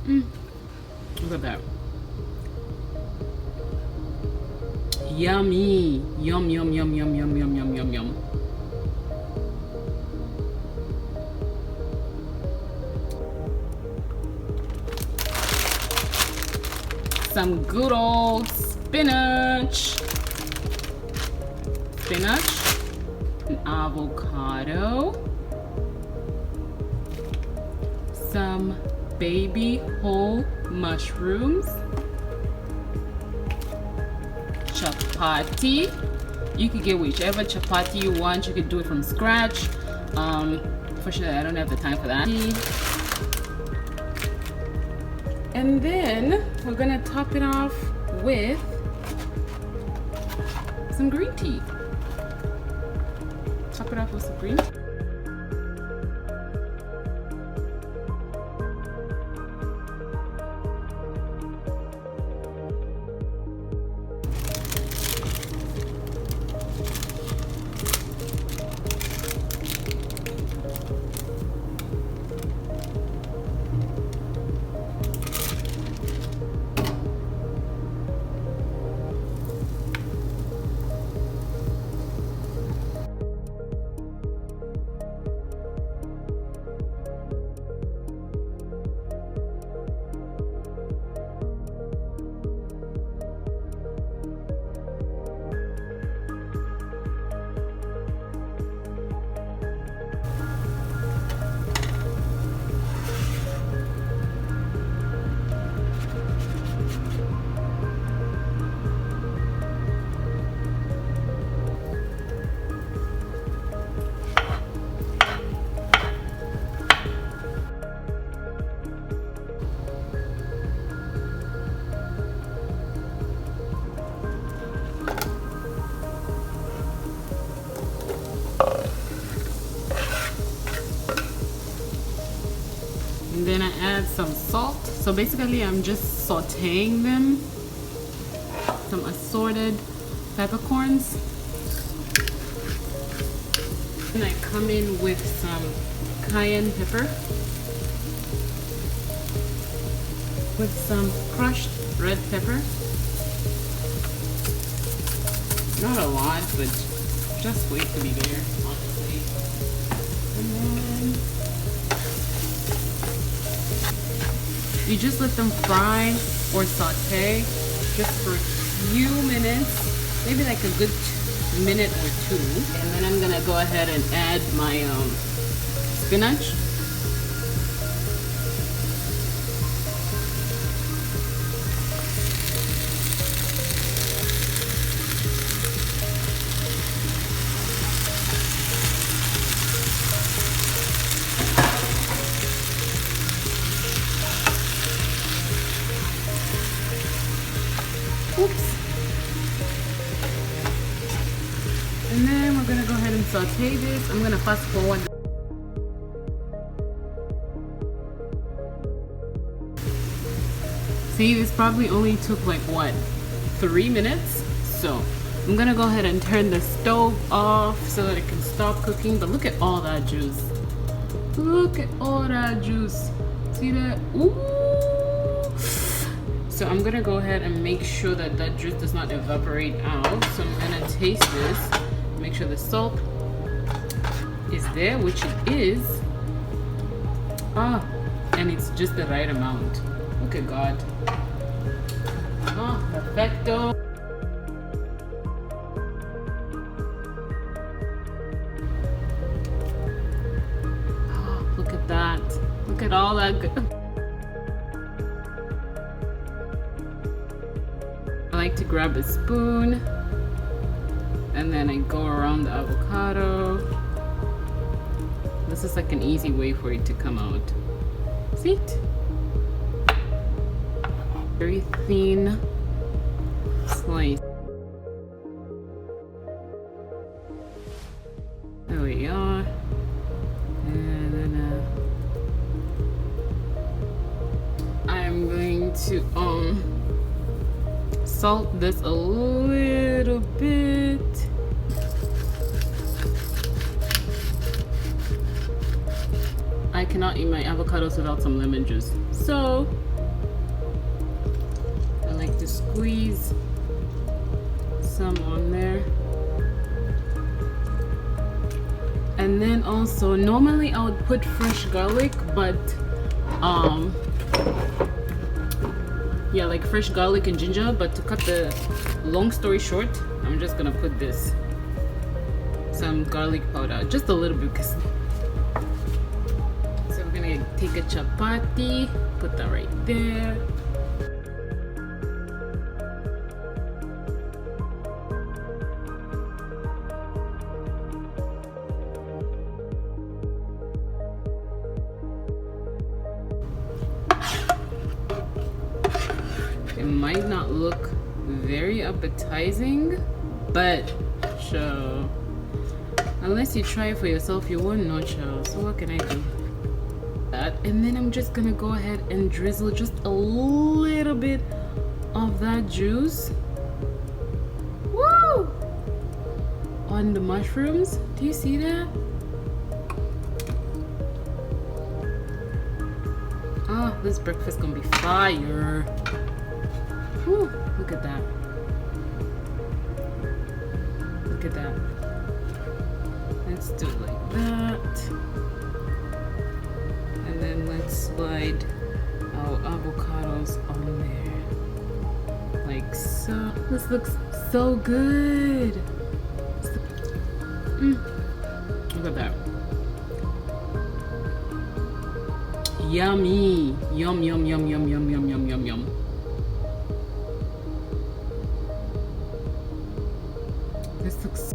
Look at that. Yummy. Yum, yum, yum, yum, yum, yum, yum, yum, yum. Some good old spinach. Spinach, an avocado, some baby whole mushrooms, chapati. You could get whichever chapati you want. You could do it from scratch. Unfortunately, I don't have the time for that. And then we're gonna top it off with some green tea. Top it off with some green tea. And then I add some salt. So basically I'm just sauteing them. Some assorted peppercorns. And I come in with some cayenne pepper. With some crushed red pepper. Not a lot, but just wait to be there, honestly. And then you just let them fry or saute just for a few minutes, maybe like a good minute or two. And then I'm gonna go ahead and add my spinach. Oops. And then we're gonna go ahead and saute this. I'm gonna fast forward. See, this probably only took like what, 3 minutes? So I'm gonna go ahead and turn the stove off so that it can stop cooking. But look at all that juice. Look at all that juice. See that? Ooh. So I'm gonna go ahead and make sure that that juice does not evaporate out. So I'm gonna taste this, make sure the salt is there, which it is. And it's just the right amount. Look at God. Perfecto. Look at that. Look at all that good. I like to grab a spoon and then I go around the avocado. This is like an easy way for it to come out. See it? Very thin slice. There we are. And then I'm going to salt this a little bit. I cannot eat my avocados without some lemon juice. So to squeeze some on there. And then also, normally I would put fresh garlic, but yeah, like fresh garlic and ginger, but to cut the long story short, I'm just gonna put this, some garlic powder, just a little bit, because so we're gonna take a chapati, put that right there. It might not look very appetizing, but sure, unless you try it for yourself, you won't know, child. So what can I do? That, and then I'm just gonna go ahead and drizzle just a little bit of that juice, woo, on the mushrooms. Do you see that? Oh, this breakfast gonna be fire. Whew, look at that. Look at that. Let's do it like that. And then let's slide our avocados on there. Like so. This looks so good. Look at that. Yummy. Yum, yum, yum, yum, yum, yum, yum, yum, yum. This looks